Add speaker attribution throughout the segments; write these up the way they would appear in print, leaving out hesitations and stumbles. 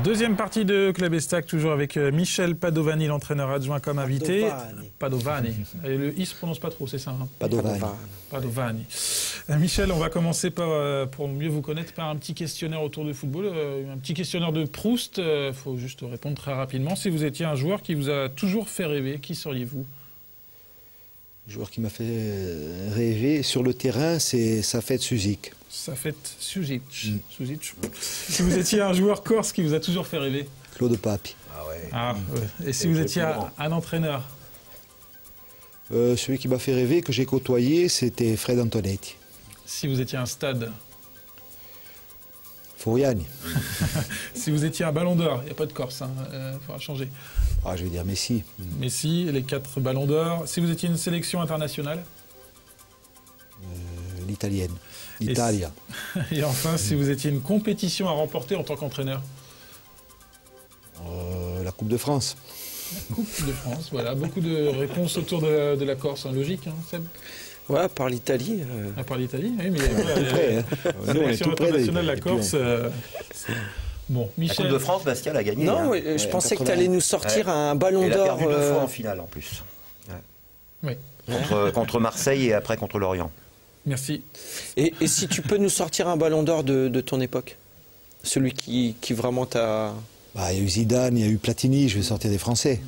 Speaker 1: Deuxième partie de Club Estac, toujours avec Michel Padovani, l'entraîneur adjoint comme invité. Padovani. Et le I se prononce pas trop, c'est ça, hein? Padovani. Michel, on va commencer par, pour mieux vous connaître, par un petit questionnaire autour du football, un petit questionnaire de Proust. Il faut juste répondre très rapidement. Si vous étiez un joueur qui vous a toujours fait rêver, qui seriez-vous?
Speaker 2: Le joueur qui m'a fait rêver sur le terrain, c'est Safet Suzic.
Speaker 1: Safet Suzic. Si vous étiez un joueur corse qui vous a toujours fait rêver?
Speaker 2: Claude Papi.
Speaker 1: Et si vous étiez un entraîneur?
Speaker 2: Celui qui m'a fait rêver, que j'ai côtoyé, c'était Fred Antonetti.
Speaker 1: Si vous étiez un stade?
Speaker 2: Furiani.
Speaker 1: Si vous étiez un ballon d'or, il n'y a pas de Corse, il faudra changer.
Speaker 2: Je vais dire Messi.
Speaker 1: Messi, les 4 ballons d'or. Si vous étiez une sélection internationale?
Speaker 2: L'italienne. L'Italia.
Speaker 1: Et enfin, si vous étiez une compétition à remporter en tant qu'entraîneur?
Speaker 2: La Coupe de France.
Speaker 1: La Coupe de France, voilà. Beaucoup de réponses autour de la Corse, hein. Logique, hein, Seb?
Speaker 3: Ouais, par l'Italie.
Speaker 1: Par l'Italie, oui, mais
Speaker 2: la sélection
Speaker 1: internationale, la Corse. Bon, Michel.
Speaker 4: La Coupe de France, Bastia l'a gagné.
Speaker 3: Non, je pensais que tu allais nous sortir un ballon d'or.
Speaker 4: Elle a perdu 2 fois en finale en plus.
Speaker 1: Oui.
Speaker 4: Contre Marseille et après contre Lorient.
Speaker 1: Merci.
Speaker 3: Et si tu peux nous sortir un ballon d'or de ton époque? Celui qui vraiment t'a...
Speaker 2: Il y a eu Zidane, il y a eu Platini, je vais sortir des Français.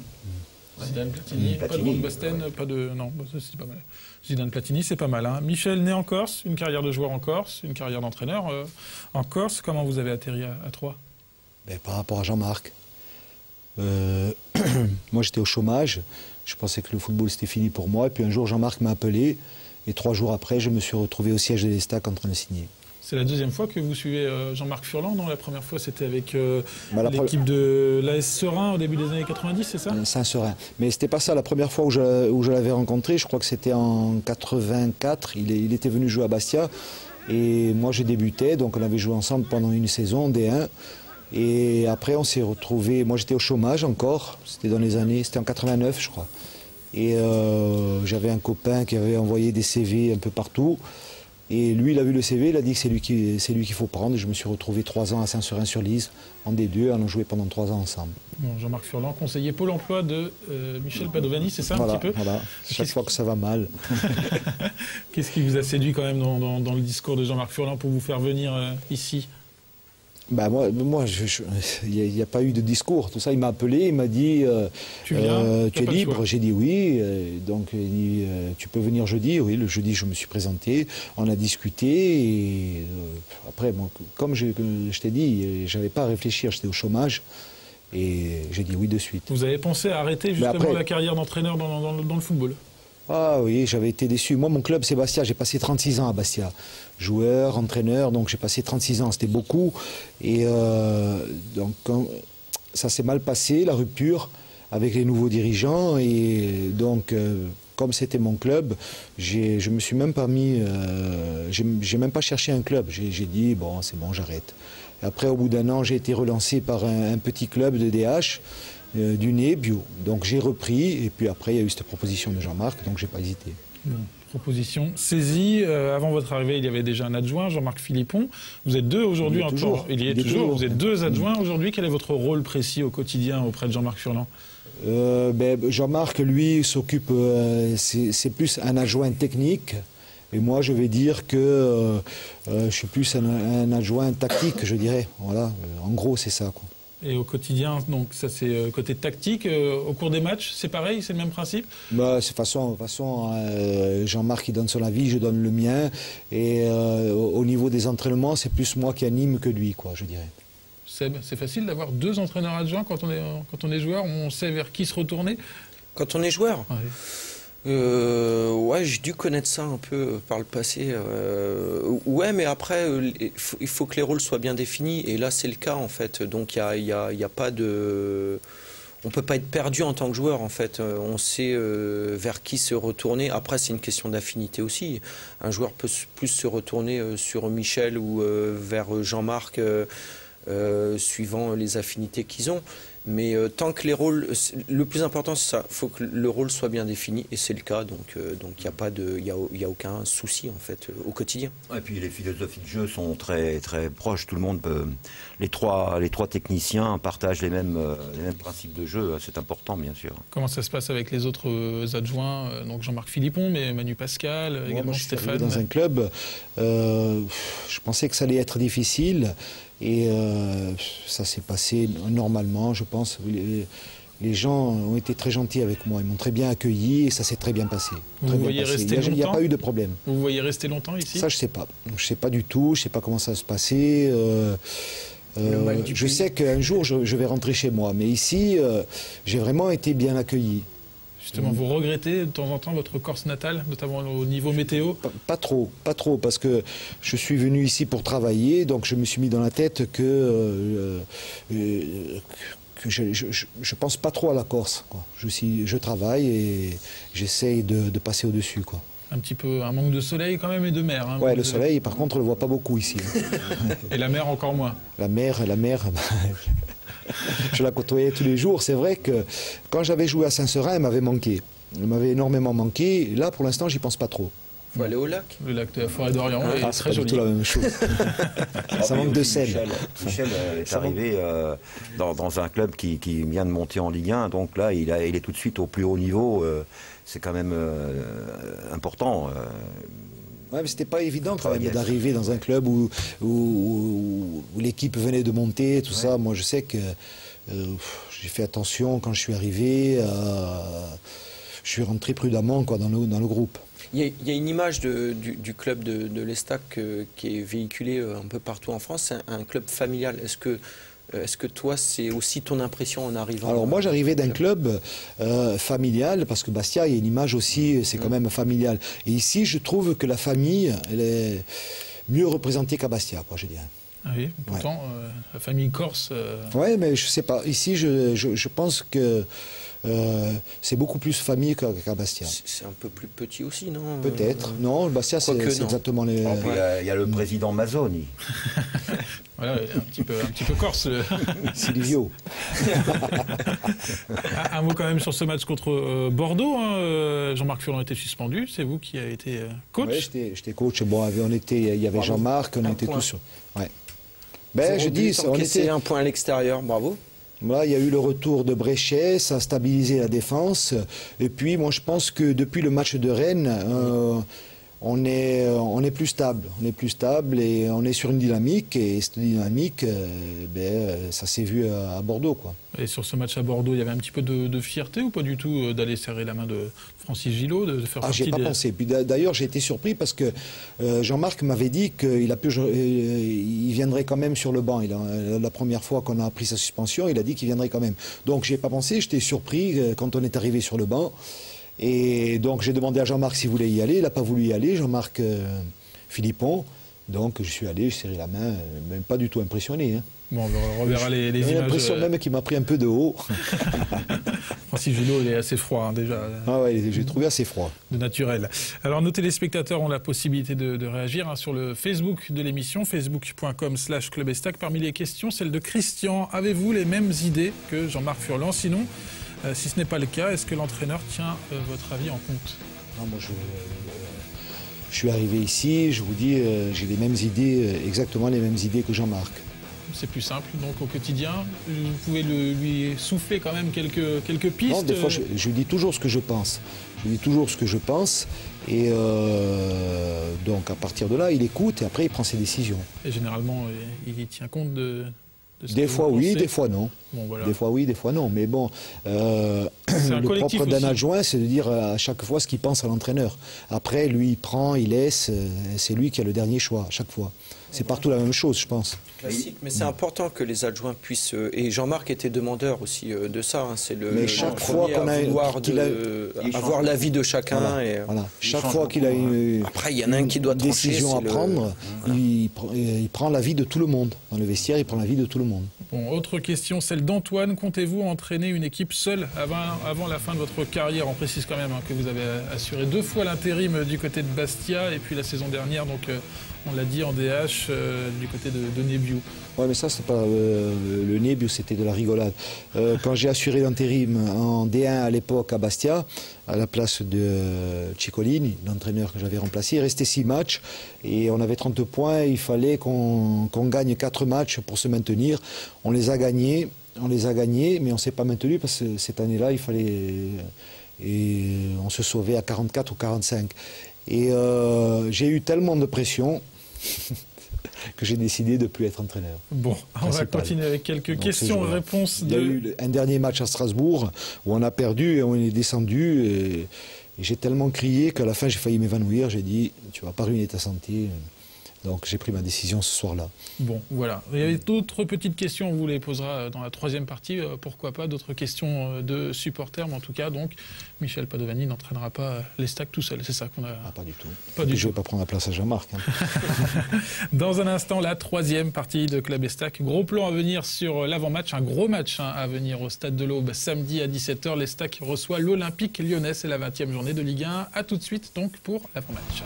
Speaker 1: Zidane, Platini, pas de Van Basten, pas de... Non, c'est pas mal. Zidane, Platini, c'est pas mal. Hein. Michel, né en Corse, une carrière de joueur en Corse, une carrière d'entraîneur en Corse. Comment vous avez atterri à Troyes?
Speaker 2: Par rapport à Jean-Marc. Moi, j'étais au chômage. Je pensais que le football, c'était fini pour moi. Et puis un jour, Jean-Marc m'a appelé. Et 3 jours après, je me suis retrouvé au siège de l'Estac en train de signer. C'est
Speaker 1: la deuxième fois que vous suivez Jean-Marc Furlan, non? La première fois, c'était avec l'équipe de l'AS Serein au début des années 90, c'est ça?
Speaker 2: Saint-Seurin. Mais c'était pas ça. La première fois où je l'avais rencontré, je crois que c'était en 84. Il était venu jouer à Bastia. Et moi, j'ai débuté. Donc, on avait joué ensemble pendant une saison, D1. Et après, on s'est retrouvés. Moi, j'étais au chômage encore. C'était en 89, je crois. Et j'avais un copain qui avait envoyé des CV un peu partout. Et lui, il a vu le CV, il a dit que c'est lui qu'il faut prendre. Et je me suis retrouvé 3 ans à Saint-Seurin-sur-Lise, en D2, on a joué pendant 3 ans ensemble.
Speaker 1: Bon, Jean-Marc Furlan, conseiller Pôle emploi de Michel Padovani, c'est ça un petit peu?
Speaker 2: Voilà, chaque fois que ça va mal.
Speaker 1: Qu'est-ce qui vous a séduit quand même dans le discours de Jean-Marc Furlan pour vous faire venir ici?
Speaker 2: Moi, il n'y a pas eu de discours. Tout ça, il m'a appelé, il m'a dit tu es libre? J'ai dit oui. Donc, il dit tu peux venir jeudi? Oui, le jeudi, je me suis présenté. On a discuté. Et après, bon, comme je t'ai dit, je n'avais pas à réfléchir, j'étais au chômage. Et j'ai dit oui de suite.
Speaker 1: Vous avez pensé à arrêter justement la carrière d'entraîneur dans le football?
Speaker 2: Ah oui, j'avais été déçu. Moi, mon club, c'est Bastia. J'ai passé 36 ans à Bastia. Joueur, entraîneur, donc j'ai passé 36 ans. C'était beaucoup. Et donc, ça s'est mal passé, la rupture, avec les nouveaux dirigeants. Et donc, comme c'était mon club, je me suis même pas mis... j'ai même pas cherché un club. J'ai dit, bon, c'est bon, j'arrête. Après, au bout d'un an, j'ai été relancé par un petit club de DH. Du nez bio. Donc j'ai repris et puis après il y a eu cette proposition de Jean-Marc, donc j'ai pas hésité.
Speaker 1: Proposition saisie. Avant votre arrivée, il y avait déjà un adjoint, Jean-Marc Philippon. Vous êtes 2 aujourd'hui. Il y est toujours. Vous êtes 2 adjoints aujourd'hui. Quel est votre rôle précis au quotidien auprès de Jean-Marc Furlan?
Speaker 2: Jean-Marc, lui, s'occupe, c'est plus un adjoint technique. Et moi, je vais dire que je suis plus un adjoint tactique, je dirais. Voilà, en gros, c'est ça, quoi.
Speaker 1: Et au quotidien, donc ça c'est côté tactique. Au cours des matchs, c'est pareil, c'est le même principe?
Speaker 2: C'est façon Jean-Marc il donne son avis, je donne le mien. Et au niveau des entraînements, c'est plus moi qui anime que lui, quoi, je dirais.
Speaker 1: Seb, c'est facile d'avoir 2 entraîneurs adjoints quand on est joueur? On sait vers qui se retourner?
Speaker 3: Quand on est joueur? Ouais, j'ai dû connaître ça un peu par le passé. Ouais, mais après, il faut que les rôles soient bien définis. Et là, c'est le cas, en fait. Donc, il y a pas de... On ne peut pas être perdu en tant que joueur, en fait. On sait vers qui se retourner. Après, c'est une question d'affinité aussi. Un joueur peut plus se retourner sur Michel ou vers Jean-Marc suivant les affinités qu'ils ont. Mais tant que les rôles, le plus important c'est ça, il faut que le rôle soit bien défini et c'est le cas, donc il n'y a aucun souci en fait au quotidien.
Speaker 4: Et puis les philosophies de jeu sont très très proches, tout le monde peut, les trois techniciens partagent les mêmes principes de jeu, c'est important bien sûr.
Speaker 1: Comment ça se passe avec les autres adjoints, donc Jean-Marc Philippon, mais Manu Pascal, également Stéphane.
Speaker 2: Dans un club, je pensais que ça allait être difficile. Et ça s'est passé normalement, je pense. Les gens ont été très gentils avec moi, ils m'ont très bien accueilli et ça s'est très bien passé.
Speaker 1: Vous voyez rester longtemps ?
Speaker 2: Il n'y a pas eu de problème.
Speaker 1: Vous voyez rester longtemps ici ?
Speaker 2: Ça, je ne sais pas. Je ne sais pas du tout, je ne sais pas comment ça va se passer. Je sais qu'un jour, je vais rentrer chez moi. Mais ici, j'ai vraiment été bien accueilli.
Speaker 1: Justement, vous regrettez de temps en temps votre Corse natale, notamment au niveau météo ?
Speaker 2: Pas trop, parce que je suis venu ici pour travailler, donc je me suis mis dans la tête que je pense pas trop à la Corse, quoi. Je travaille et j'essaye de passer au-dessus, quoi.
Speaker 1: Un petit peu un manque de soleil quand même et de mer. Hein,
Speaker 2: ouais, le soleil, par contre, on le voit pas beaucoup ici.
Speaker 1: Et la mer encore moins.
Speaker 2: La mer. Je la côtoyais tous les jours. C'est vrai que quand j'avais joué à Saint-Seurin, elle m'avait manqué. Elle m'avait énormément manqué. Là, pour l'instant, j'y pense pas trop.
Speaker 3: Il faut aller au lac.
Speaker 1: Le lac de la Forêt d'Orient est très joli.
Speaker 2: C'est pas du tout la même chose. Ça manque de sel.
Speaker 4: Michel est arrivé dans un club qui vient de monter en Ligue 1. Donc là, il est tout de suite au plus haut niveau. C'est quand même important.
Speaker 2: Ouais, mais c'était pas évident quand même d'arriver dans un club où l'équipe venait de monter, tout ça. Moi, je sais que j'ai fait attention quand je suis arrivé. Je suis rentré prudemment dans le groupe.
Speaker 3: Il y a une image du club de l'Estac qui est véhiculée un peu partout en France. C'est un club familial. Est-ce que toi, c'est aussi ton impression en arrivant?
Speaker 2: Alors moi, j'arrivais d'un club familial, parce que Bastia, il y a une image aussi, c'est quand même familial. Et ici, je trouve que la famille, elle est mieux représentée qu'à Bastia, quoi, je dirais.
Speaker 1: Ah oui, pourtant, la famille corse...
Speaker 2: Oui, mais je sais pas. Ici, je pense que c'est beaucoup plus famille qu'à Bastia.
Speaker 3: C'est un peu plus petit aussi, non?
Speaker 2: Peut-être. Non, Bastia, c'est exactement les...
Speaker 4: Il y a le président Mazzoni.
Speaker 1: Voilà, un petit peu corse.
Speaker 2: Silvio.
Speaker 1: Un mot quand même sur ce match contre Bordeaux. Hein. Jean-Marc Furlan était suspendu. C'est vous qui avez été coach?
Speaker 2: Oui, j'étais coach. Bon, il y avait Jean-Marc, on était tous... Ouais. Ben, je dis,
Speaker 3: on était un point à l'extérieur, bravo.
Speaker 2: Voilà, il y a eu le retour de Bréchet, ça a stabilisé la défense. Et puis, moi, je pense que depuis le match de Rennes, on est plus stable. On est plus stable et on est sur une dynamique. Et cette dynamique, ça s'est vu à Bordeaux, quoi.
Speaker 1: Et sur ce match à Bordeaux, il y avait un petit peu de fierté ou pas du tout d'aller serrer la main de Francis Gillot, de faire partie
Speaker 2: j'y ai pas pensé. Puis d'ailleurs, j'ai été surpris parce que Jean-Marc m'avait dit qu'il viendrait quand même sur le banc. La première fois qu'on a appris sa suspension, il a dit qu'il viendrait quand même. Donc, j'y ai pas pensé. J'étais surpris quand on est arrivé sur le banc. Et donc, j'ai demandé à Jean-Marc s'il voulait y aller. Il n'a pas voulu y aller, Jean-Marc Philippon. Donc, je suis allé, je serrai la main, même pas du tout impressionné. Hein.
Speaker 1: Bon, on reverra les images.
Speaker 2: J'ai l'impression même qu'il m'a pris un peu de haut.
Speaker 1: Francis Gillot, il est assez froid, hein, déjà.
Speaker 2: Ah ouais, j'ai trouvé assez froid.
Speaker 1: De naturel. Alors, nos téléspectateurs ont la possibilité de réagir sur le Facebook de l'émission, facebook.com/Club Estac. Parmi les questions, celle de Christian. Avez-vous les mêmes idées que Jean-Marc Furlan? Sinon, si ce n'est pas le cas, est-ce que l'entraîneur tient votre avis en compte?
Speaker 2: Non, moi, je suis arrivé ici, je vous dis, j'ai les mêmes idées, exactement les mêmes idées que Jean-Marc.
Speaker 1: C'est plus simple, donc au quotidien, vous pouvez lui souffler quand même quelques pistes.
Speaker 2: Non, des fois, je lui dis toujours ce que je pense. Je lui dis toujours ce que je pense, et donc à partir de là, il écoute et après il prend ses décisions.
Speaker 1: Et généralement, il tient compte de
Speaker 2: des fois oui, des fois non.
Speaker 1: Bon, voilà.
Speaker 2: Des fois oui, des fois non. Mais bon, le propre d'un adjoint, c'est de dire à chaque fois ce qu'il pense à l'entraîneur. Après, lui, il prend, il laisse. C'est lui qui a le dernier choix à chaque fois. C'est partout la même chose, je pense.
Speaker 3: Classique, mais c'est important que les adjoints puissent... Et Jean-Marc était demandeur aussi de ça. Hein, c'est le
Speaker 2: chaque fois qu'on a
Speaker 3: avoir l'avis de chacun.
Speaker 2: Voilà,
Speaker 3: et,
Speaker 2: voilà. Chaque fois qu'il a une
Speaker 3: après, il y en a un qui doit trancher,
Speaker 2: décision à prendre, il prend l'avis de tout le monde. Dans le vestiaire, il prend l'avis de tout le monde.
Speaker 1: Bon, autre question, celle d'Antoine. Comptez-vous entraîner une équipe seule avant la fin de votre carrière? On précise quand même que vous avez assuré 2 fois l'intérim du côté de Bastia et puis la saison dernière, donc on l'a dit, en DH du côté de Nebbio. Nebiu.
Speaker 2: Ouais, mais ça, c'est pas le Nebiu, c'était de la rigolade. Quand j'ai assuré l'intérim en D1 à l'époque à Bastia, à la place de Ciccolini, l'entraîneur que j'avais remplacé, il restait 6 matchs et on avait 30 points. Il fallait qu'on gagne 4 matchs pour se maintenir. On les a gagnés, mais on ne s'est pas maintenu parce que cette année-là, il fallait. Et on se sauvait à 44 ou 45. Et j'ai eu tellement de pression que j'ai décidé de ne plus être entraîneur.
Speaker 1: Bon, on va continuer avec quelques questions-réponses.
Speaker 2: Il y a eu un dernier match à Strasbourg où on a perdu et on est descendu. Et j'ai tellement crié qu'à la fin, j'ai failli m'évanouir. J'ai dit, tu ne vas pas ruiner ta santé. Donc j'ai pris ma décision ce soir-là.
Speaker 1: Bon, voilà. Il y avait d'autres petites questions, on vous les posera dans la troisième partie, pourquoi pas, d'autres questions de supporters, mais en tout cas, donc, Michel Padovani n'entraînera pas l'Estac tout seul, c'est ça qu'on a...
Speaker 2: Ah, pas du tout.
Speaker 1: Pas du tout.
Speaker 2: Je ne vais pas prendre la place à Jean-Marc. Hein.
Speaker 1: Dans un instant, la troisième partie de Club Estac. Gros plan à venir sur l'avant-match, un gros match à venir au Stade de l'Aube, samedi à 17h. L'Estac reçoit l'Olympique Lyonnais, c'est la 20e journée de Ligue 1. A tout de suite, donc, pour l'avant-match.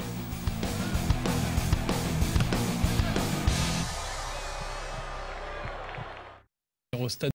Speaker 1: Au stade